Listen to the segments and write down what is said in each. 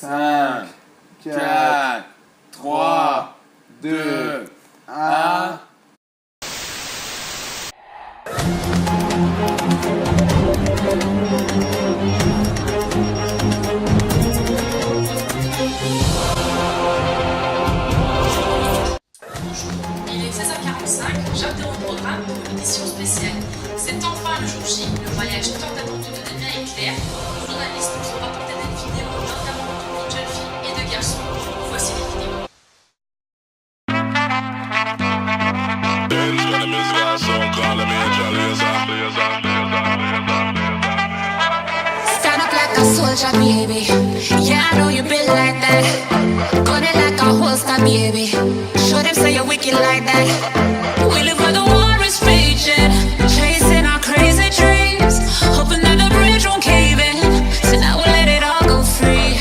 5, 4, 3, 2, 1. Il est 16h45, j'interromps le programme pour une édition spéciale. C'est enfin le jour J, le mariage tant attendu de Damien et Claire. Nos journalistes nous ont rapporté des vidéos, notamment de jeunes filles et de garçons. Voici les vidéos. Stand up like a soldier, baby. Yeah, I know you been like that. Gun it like a holster, baby. Show them say you're wicked like that. We live where the war is raging, chasing our crazy dreams, hoping that the bridge won't cave in. So now we'll let it all go free.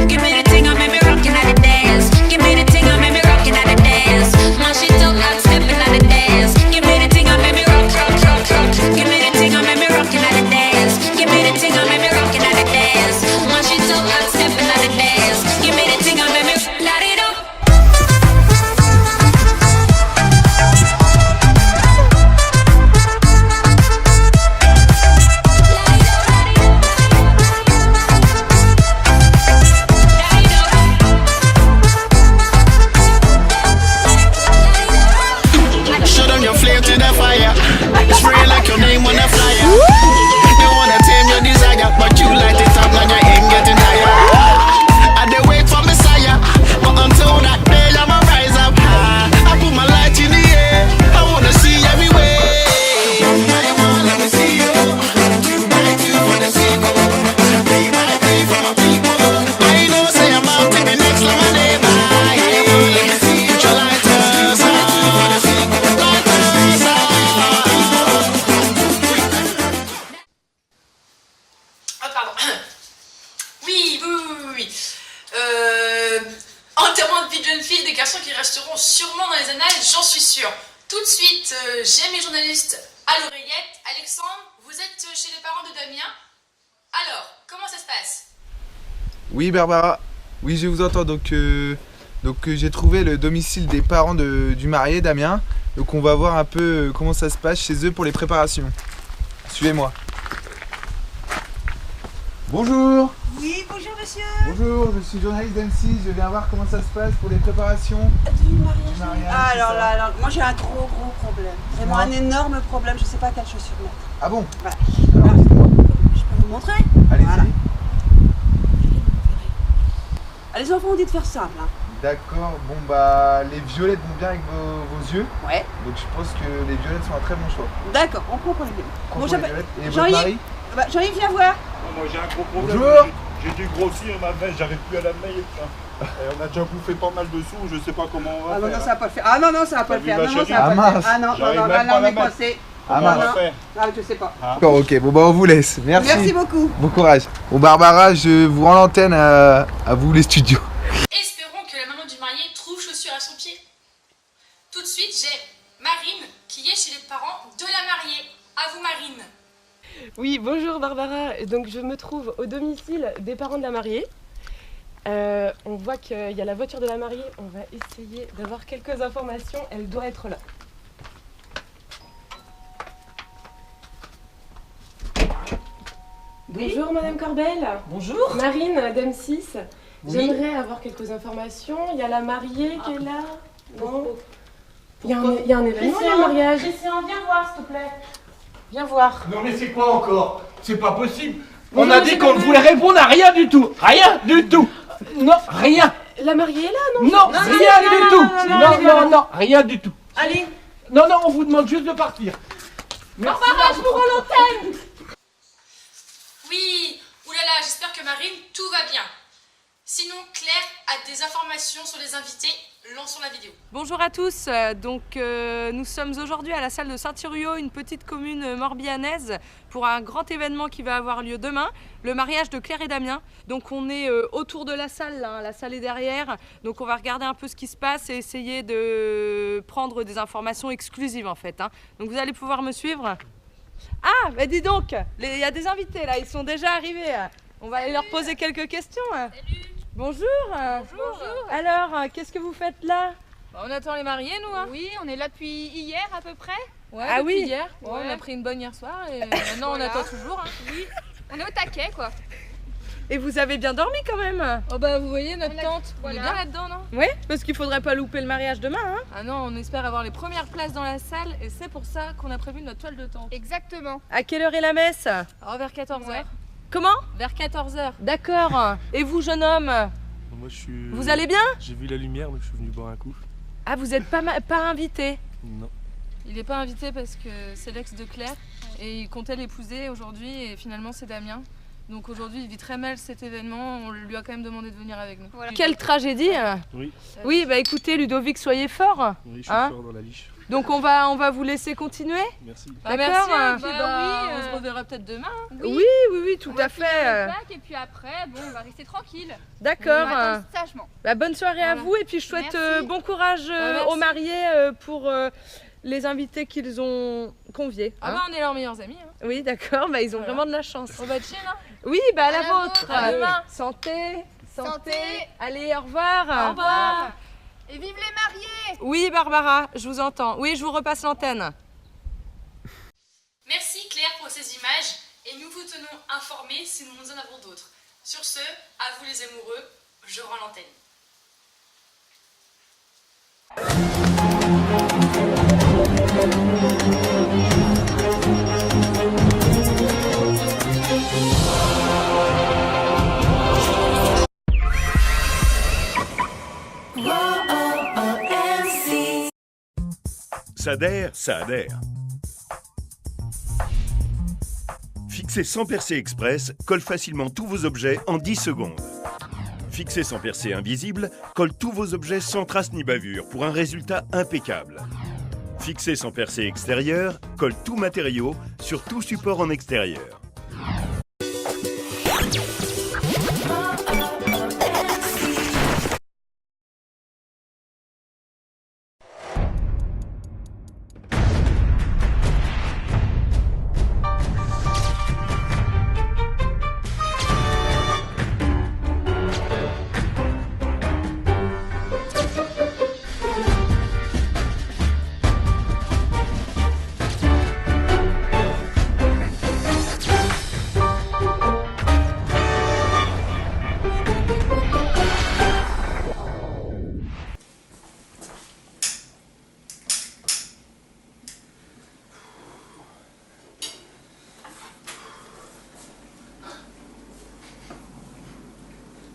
Give me the thing, I made me rockin' at the dance. Give me the thing, I made me rockin' at the dance. My shit don't like stepping at the dance. Give me the thing, I made me rock, rock, rock, rock. Give me the thing, I made me rockin' at the dance. Give me the thing, I made me rockin' at the dance. My shit don't like stepping at the dance. Give me the thing, I made me light it up. Show them your flame to the fire. Spray like your name on a flyer. They wanna tame your desire, but you light it up like you ain't getting higher. I they wait for Messiah, but until that day I'ma rise up high. I put my light in the air, I wanna see everywhere. One by one, let me see you. Two by two, wanna see you. Day by day for my people. I know say I'm out to the next level, day by day. Let me see you. Put your lighters on. Ah, pardon. Oui, oui, oui, oui, oui. Enterrement de vie de jeune fille, des garçons qui resteront sûrement dans les annales, j'en suis sûre. Tout de suite, j'ai mes journalistes à l'oreillette. Alexandre, vous êtes chez les parents de Damien. Alors, comment ça se passe? Oui, Barbara. Oui, je vous entends. Donc j'ai trouvé le domicile des parents du marié, Damien. Donc, on va voir un peu comment ça se passe chez eux pour les préparations. Suivez-moi. Bonjour. Oui, bonjour monsieur. Bonjour, je suis journaliste d'M6. Je viens voir comment ça se passe pour les préparations Du du mariage. mariage. Ah, tout alors ça. là, alors, moi j'ai un gros problème. Vraiment un énorme problème, je sais pas quelle chaussure mettre. Ah bon? Voilà. Alors, dites-moi. Je peux vous montrer? Allez-y. Voilà. Ah, les enfants ont dit de faire simple. Hein. D'accord. Bon, bah, les violettes vont bien avec vos yeux. Ouais. Donc, je pense que les violettes sont un très bon choix. D'accord, on comprend les bien. Prends Bon, pour les j'appelle. violettes. Et votre Jean-Yves mari? Jean-Yves, viens voir. Moi j'ai un gros problème. Bonjour. J'ai dû grossir ma veste, j'arrive plus à la mettre. Et on a déjà bouffé pas mal de sous, je sais pas comment on va Ah non, faire. non, ça va pas le faire. Ah non, non, ça va pas T'as le vu faire. ma Non, non, chérie? ça va Ah, pas le mince. faire. Ah non, non, J'arrive non, même là pas à on la est mettre. coincé. Ah, Comment on mince. va faire? Ah, je sais pas. D'accord, ok. Bon, bah, on vous laisse. Merci. Merci beaucoup. Bon courage. Bon, Barbara, je vous rends l'antenne à vous, les studios. Espérons que la maman du marié trouve chaussures à son pied. Tout de suite, j'ai Marine qui est chez les parents de la mariée. À vous, Marine. Oui, bonjour Barbara. Donc je me trouve au domicile des parents de la mariée. On voit qu'il y a la voiture de la mariée. On va essayer d'avoir quelques informations. Elle doit être là. Bonjour Madame Corbel. Bonjour. Marine d'M6. Oui. J'aimerais avoir quelques informations. Il y a la mariée qui est là. Non. Il y a un événement, il y a un mariage. Christian, viens voir s'il te plaît. Viens voir. Non mais c'est quoi encore? C'est pas possible. Bonjour, On a monsieur dit qu'on ne Corbel. voulait répondre à rien du tout. Rien du tout. Non, rien. La mariée est là, non? Non, rien du tout. Non, rien du tout. Allez. Non, on vous demande juste de partir. Merci. Barbara, je vous rends l'antenne. Oui, oulala, j'espère que Marine, tout va bien. Sinon, Claire a des informations sur les invités. Lançons la vidéo. Bonjour à tous, nous sommes aujourd'hui à la salle de Saint-Thuriau, une petite commune morbihanaise, pour un grand événement qui va avoir lieu demain, le mariage de Claire et Damien. Donc on est autour de la salle, là, la salle est derrière, donc on va regarder un peu ce qui se passe et essayer de prendre des informations exclusives en fait. Donc vous allez pouvoir me suivre. Ah, bah dis donc, il y a des invités là, ils sont déjà arrivés. On va aller leur poser quelques questions. Salut. Bonjour. Bonjour. Alors, qu'est-ce que vous faites là? On attend les mariés, nous. Hein. Oui, on est là depuis hier à peu près. Ouais, Ah depuis oui. hier. Ouais, Ouais. On a pris une bonne hier soir et maintenant on attend toujours. Hein. Oui, on est au taquet quoi. Et vous avez bien dormi quand même? Oh bah vous voyez notre On a- tente, voilà. on est bien là-dedans, non? Oui, parce qu'il faudrait pas louper le mariage demain, hein? Ah non, on espère avoir les premières places dans la salle et c'est pour ça qu'on a prévu notre toile de tente. Exactement. À quelle heure est la messe? Alors vers 14h. Ouais. Comment? Vers 14h. D'accord. Et vous, jeune homme, Moi je suis. vous allez bien? J'ai vu la lumière donc je suis venu boire un coup. Ah, vous êtes pas invité? Non. Il est pas invité parce que c'est l'ex de Claire et il comptait l'épouser aujourd'hui et finalement c'est Damien. Donc aujourd'hui il vit très mal cet événement, on lui a quand même demandé de venir avec nous. Voilà. Quelle tragédie! Oui, Oui, bah écoutez, Ludovic, soyez fort. oui, je suis Hein fort dans la liche. Donc on va vous laisser continuer. Merci. Bah, D'accord. merci, et puis, Bah, on se reverra peut-être demain. hein. Oui, tout On va à finir fait. le pack et puis après, bon, on va rester tranquille. D'accord. On va attendre sagement. Bah, bonne soirée à Voilà. vous et puis je souhaite Merci. bon courage Merci. aux mariés pour les invités qu'ils ont conviés. Ah hein. bah on est leurs meilleurs amis. Hein. Oui, d'accord, bah, ils ont Voilà. vraiment de la chance. On va chill, hein. Oui, bah à la À la vôtre. vôtre. À demain. Santé. Santé. Allez, au revoir. Au revoir. Et vive les mariés! Oui, Barbara, je vous entends. Oui, je vous repasse l'antenne. Merci Claire pour ces images et nous vous tenons informés si nous en avons d'autres. Sur ce, à vous les amoureux, je rends l'antenne. Ça adhère, ça adhère. Fixer sans percer express colle facilement tous vos objets en 10 secondes. Fixer sans percer invisible colle tous vos objets sans trace ni bavure pour un résultat impeccable. Fixer sans percer extérieur colle tout matériau sur tout support en extérieur.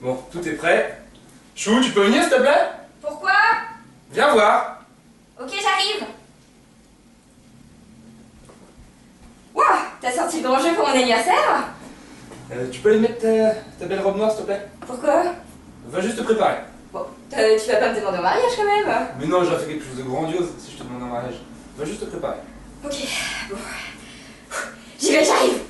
Bon, tout est prêt. Chou, tu peux venir s'il te plaît? Pourquoi? Viens voir. Ok, j'arrive. Ouah, t'as sorti le grand jeu pour mon anniversaire? Tu peux aller mettre ta belle robe noire s'il te plaît? Pourquoi? Va juste te préparer. Bon, tu vas pas me demander en mariage quand même? Mais non, j'aurais fait quelque chose de grandiose si je te demande un mariage. Va juste te préparer. Ok, bon. J'y vais, j'arrive.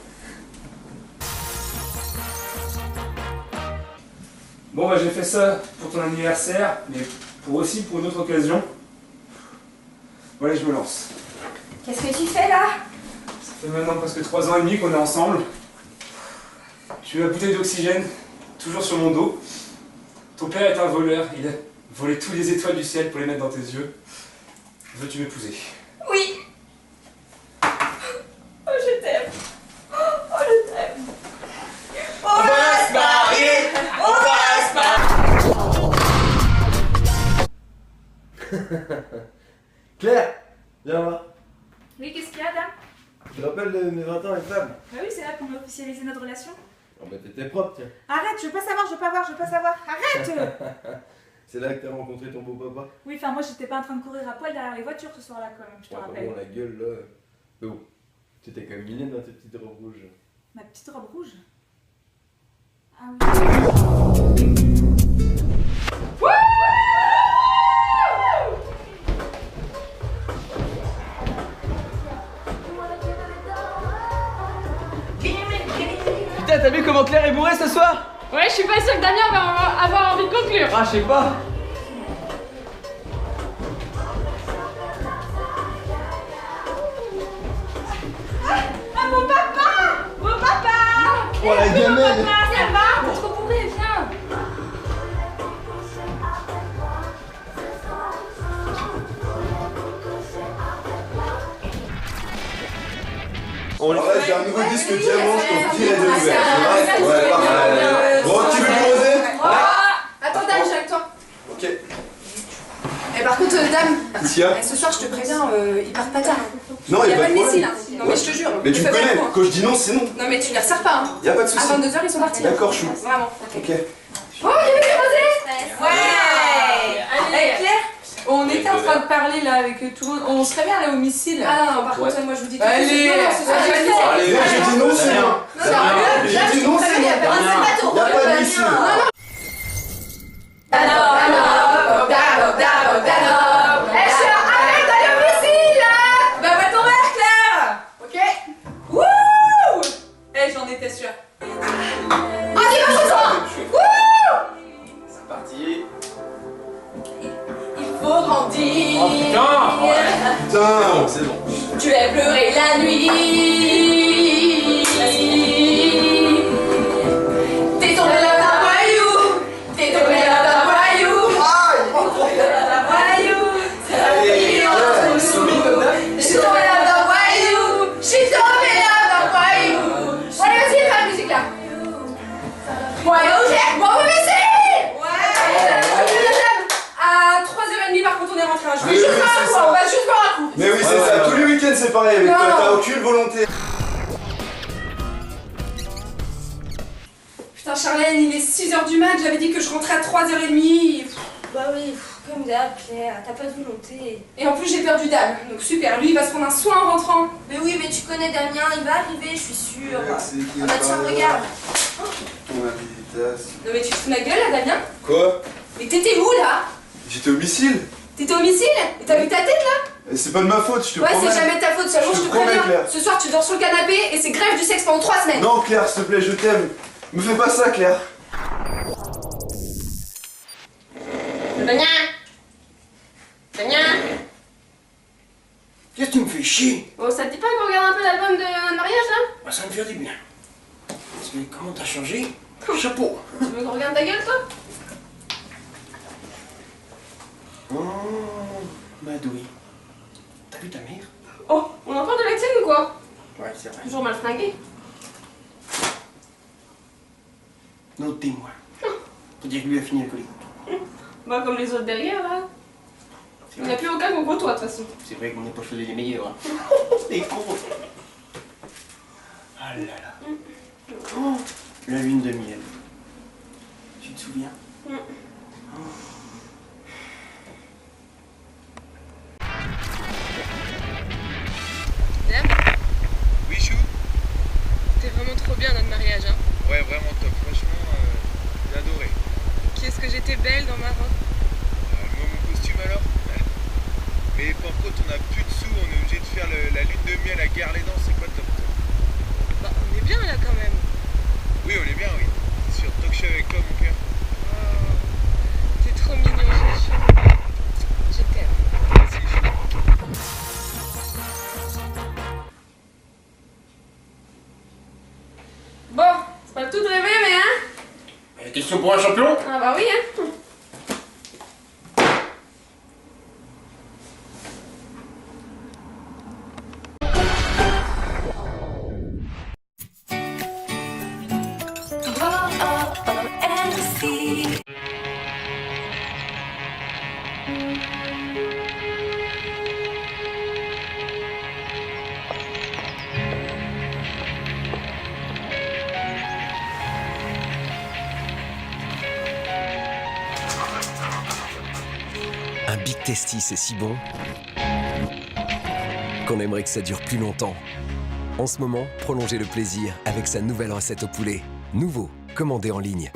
Bon bah j'ai fait ça pour ton anniversaire, mais aussi pour une autre occasion. Voilà, je me lance. Qu'est-ce que tu fais là? Ça fait maintenant presque 3 ans et demi qu'on est ensemble. Je suis la bouteille d'oxygène, toujours sur mon dos. Ton père est un voleur, il a volé tous les étoiles du ciel pour les mettre dans tes yeux. Veux-tu m'épouser? Oui. Oh, je t'aime. Oh, je t'aime. On va se marier. On va se marier. Claire, viens voir. Oui, qu'est-ce qu'il y a, dame? Tu te rappelles de mes 20 ans avec Fab? Bah oui, c'est là qu'on a officialisé notre relation. Oh bah t'étais propre, tiens. Arrête, je veux pas savoir, je veux pas voir, je veux pas savoir. Arrête. C'est là que t'as rencontré ton beau papa? Oui, enfin, moi, j'étais pas en train de courir à poil derrière les voitures ce soir-là, quand même, je te Ouais, rappelle. bon, la gueule là. Mais bon, t'étais quand même mignonne dans tes petites robes rouges. Ma petite robe rouge. Ah oui. Putain, t'as vu comment Claire est bourrée ce soir? Ouais, je suis pas sûre que Damien va avoir envie de conclure. Ah, je sais pas. Ah, mon papa! Mon papa! Oh la gamelle! elle va? T'es trop bourrée, viens. Alors là, j'ai un nouveau disque diamant, je t'en prie, de l'ouvert. Ouais, parfait. Bon, qui veut du rosé? Attends, dame, j'ai avec toi. Ok. Et par contre, dame, Tiens. ce soir, je te préviens, il part pas tard. Non, y y a pas de de missile. problème. Non, mais je te jure. Mais tu me connais, quand je dis non, c'est non. Non, mais tu les resserres pas. Y a pas de soucis. À 22h, ils sont partis. D'accord, chou. Vraiment. Ok. Oh, il y avait du rosé. Ouais. Allez, Claire, on était en train de parler là avec tout le monde. On serait bien aller au missile. Ah non, par contre, moi je vous dis tout de Allez, suite. Non, ce soir, allez, je vais Allez, j'ai dit non, c'est non. J'ai dit non, c'est non. Y a pas de missile. Arrête d'aller au missile là. Bah va ton verre, Claire. Ok. Wouh. Eh, j'en étais sûre. On y va ce soir. C'est parti. Il faut grandir. Oh putain. Putain. C'est bon. Tu vas pleurer la nuit. T'es tombé là d'un voyou. T'es tombé là d'un voyou. D'un voyou. Je suis tombé là d'un voyou. Je suis tombé là d'un voyou. Allez, vas-y, fais la musique là. Bon, allez, ok. Bon, on va essayer. À 3h30 par contre on est rentré. Je vais Oui, juste oui, boire un c'est coup, ça. on va juste boire un coup. Mais oui, c'est ça. Tous les week-ends, c'est pareil avec Non, toi. non. T'as aucune volonté. Putain, Charlène, il est 6h du mat, j'avais dit que je rentrais à 3h30. Bah oui, comme d'hab, Claire, t'as pas de volonté. Et en plus, j'ai perdu Dame, donc super, lui il va se prendre un soin en rentrant. Mais oui, mais tu connais Damien, il va arriver, je suis sûre. C'est qui Ah bah tiens, regarde. Ton invitation. Non mais tu te fous de ma gueule là, Damien? Quoi? Mais t'étais où là? J'étais au missile. T'étais au missile? Et t'as vu ta tête là? Et c'est pas de ma faute, je te Ouais, promets. c'est jamais ta faute, seulement je te promets, préviens. Claire. Ce soir, tu dors sur le canapé et c'est grève du sexe pendant 3 semaines. Non, Claire, s'il te plaît, je t'aime. Me fais pas ça, Claire. Damien! Damien! Qu'est-ce que tu me fais chier? Oh, ça te dit pas qu'on regarde un peu l'album de mariage là? Bah, ça me fait du bien. Parce que comment t'as changé? Chapeau. Tu veux qu'on regarde ta gueule toi? Oh, Madoui. T'as vu ta mère? Oh, on en parle de la tienne ou quoi? Ouais, c'est vrai. Toujours mal flingué. Notez-moi. Faut dire que lui a fini alcoolique. Bah comme les autres derrière là. Il n'y a plus aucun qu'on côtoie de toute façon. C'est vrai qu'on n'est pas choisi les meilleurs. Hein. Les cons. Ah là là. Oh, la lune de miel. Tu te souviens? Dame, Oui, chou. c'était vraiment trop bien notre mariage, hein. Ouais, vraiment top. Franchement, j'ai adoré. Qu'est-ce que j'étais belle dans ma robe. Moi, mon costume alors. Mais par contre, on a plus de sous. On est obligé de faire la lune de miel à Guerre-les-Dents. C'est pas top. Bah, on est bien là quand même. Oui, on est bien, oui. C'est sur Talk Show avec toi, mon cœur. Oh, t'es trop mignon, chou. Je t'aime. Vas-y, chou. Bon, c'est pas le tout de rêver mais hein? Question pour un champion? Ah bah oui hein. Un Big Tasty, c'est si bon qu'on aimerait que ça dure plus longtemps. En ce moment, prolongez le plaisir avec sa nouvelle recette au poulet. Nouveau, commandé en ligne.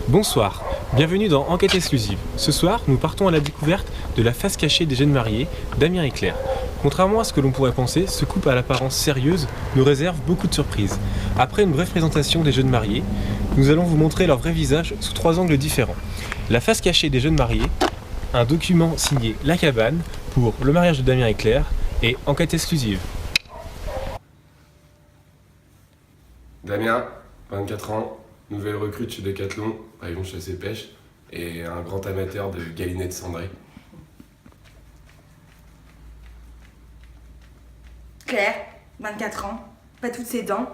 Bonsoir, bienvenue dans Enquête exclusive. Ce soir, nous partons à la découverte de la face cachée des jeunes mariés, Damien et Claire. Contrairement à ce que l'on pourrait penser, ce couple à l'apparence sérieuse nous réserve beaucoup de surprises. Après une brève présentation des jeunes mariés, nous allons vous montrer leur vrai visage sous 3 angles différents. La face cachée des jeunes mariés, un document signé La Cabane pour le mariage de Damien et Claire et enquête exclusive. Damien, 24 ans, nouvelle recrue chez Decathlon, rayon chasse et pêche, et un grand amateur de galinettes cendrées. Claire, 24 ans, pas toutes ses dents.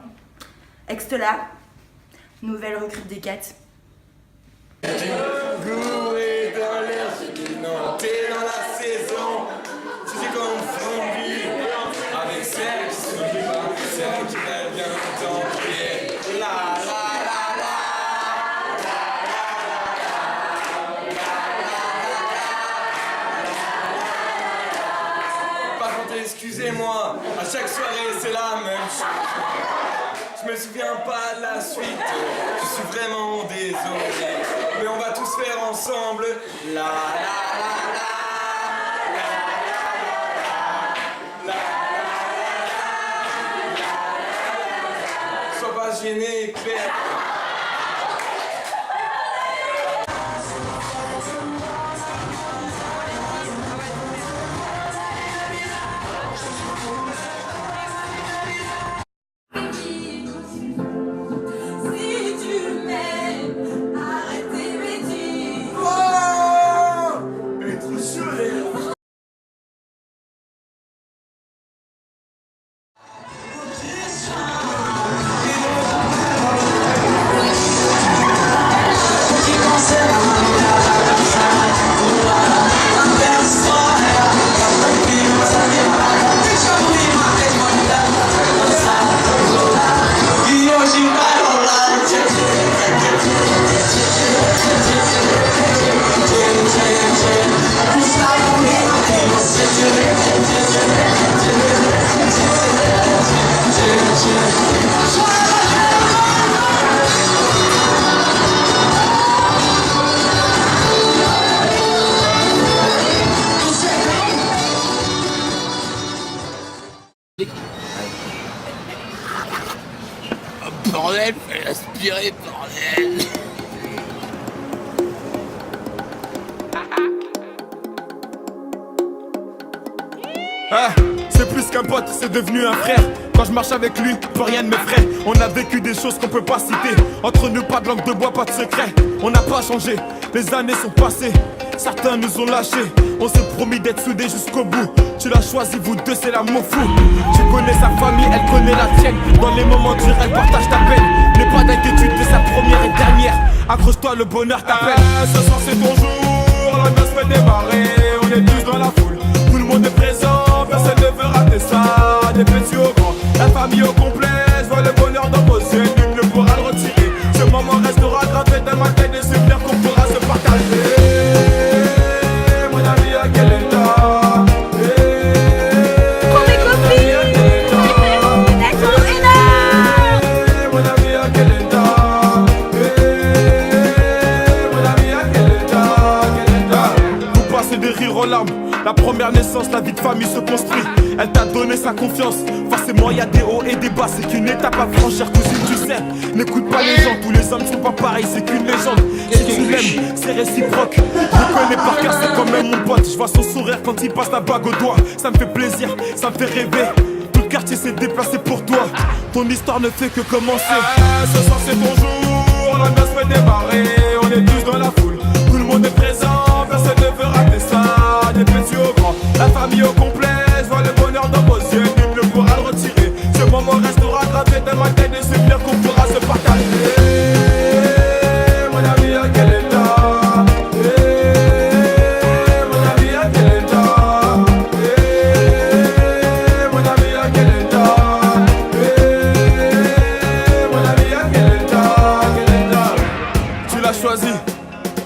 Extela, nouvelle recrue de Decat. Gouré dans l'air, non, t'es dans la saison. Tu sais comme Frambi, avec celle qui se dit pas, celle qui va bien t'enfier. La la la la. Par contre, excusez-moi, à chaque soirée c'est la même chose. Je me souviens pas de la suite, je suis vraiment désolé. Mais on va tous faire ensemble. La la la la. Sois pas gêné, Claire. Bordel, fallait aspirer, bordel. Ah, c'est plus qu'un pote, c'est devenu un frère. Quand je marche avec lui, plus rien ne m'effraie. On a vécu des choses qu'on peut pas citer. Entre nous, pas de langue de bois, pas de secret. On n'a pas changé, les années sont passées. Certains nous ont lâchés. On s'est promis d'être soudés jusqu'au bout. Tu l'as choisi, vous deux, c'est l'amour fou. Tu connais sa famille, elle connaît la tienne. Dans les moments durs, elle partage ta peine. N'aie pas d'inquiétude de sa première et dernière. Accroche-toi, le bonheur t'appelle. Ce soir c'est ton jour, la noce fait démarrer. On est tous dans la foule, tout le monde est présent. Personne ne veut rater ça, des petits au grand. La famille au complet, je vois le bonheur dans vos yeux. Nul ne pourra le retirer. Ce moment restera gravé dans ma tête. Des souvenirs qu'on pourra se partager. Mon ami, à quel état? Pour mes copines. D'accord, Mon ami, à quel état? Mon ami, à quel état? Vous passez des rires aux larmes. La première naissance, la vie de famille se construit. Elle t'a donné sa confiance. Forcément y'a des hauts et des bas. C'est qu'une étape à franchir, cousine, tu sais. N'écoute pas les gens, tous les hommes sont pas pareils. C'est qu'une légende. Si tu l'aimes, c'est réciproque. Je le connais par cœur, c'est quand même mon pote. Je vois son sourire quand il passe la bague au doigt. Ça me fait plaisir, ça me fait rêver. Tout le quartier s'est déplacé pour toi. Ton histoire ne fait que commencer. Ce soir c'est ton jour, la noce fait démarrer. On est tous dans la foule, tout le monde est présent. Personne ne veut rater ça, des petits au grand. La famille au complet, je vois le bonheur dans vos yeux. Nul ne pourra le retirer. Ce moment restera gravé dans ma tête. Des souvenirs qu'on pourra se partager. Mon ami, à quel état? Mon ami, à quel état? Mon ami, à quel état? Mon ami, à quel état? Tu l'as choisi,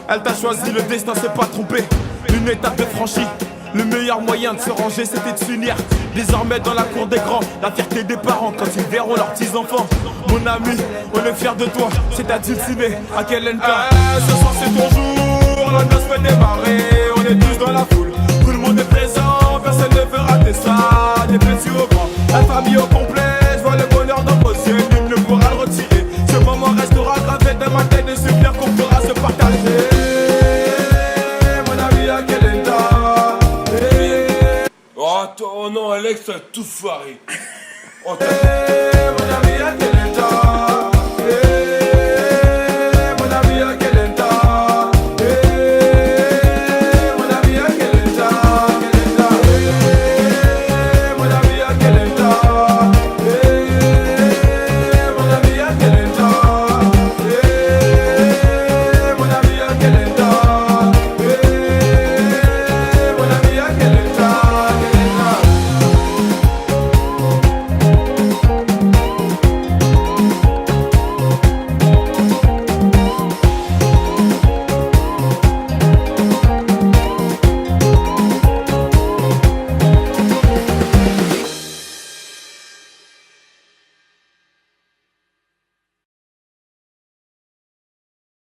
elle t'a choisi, le destin s'est pas trompé. Une étape de franchie. Le meilleur moyen de se ranger, c'était de s'unir. Désormais dans la cour des grands, la fierté des parents quand ils verront leurs petits-enfants. Mon ami, on est fiers de toi, c'est à Dulcinée, à quel endroit? Ce soir c'est ton jour, la noce fait démarrer. On est tous dans la foule, tout le monde est présent. Personne ne veut rater ça, des petits au grand. La famille au complet, je vois le bonheur dans vos yeux, nul ne pourra le retirer. Ce moment restera gravé dans ma tête, et c'est clair qu'on pourra se partager. Mon ami, à quel état? Oh non, Alex, t'as tout foiré. Oh, t'as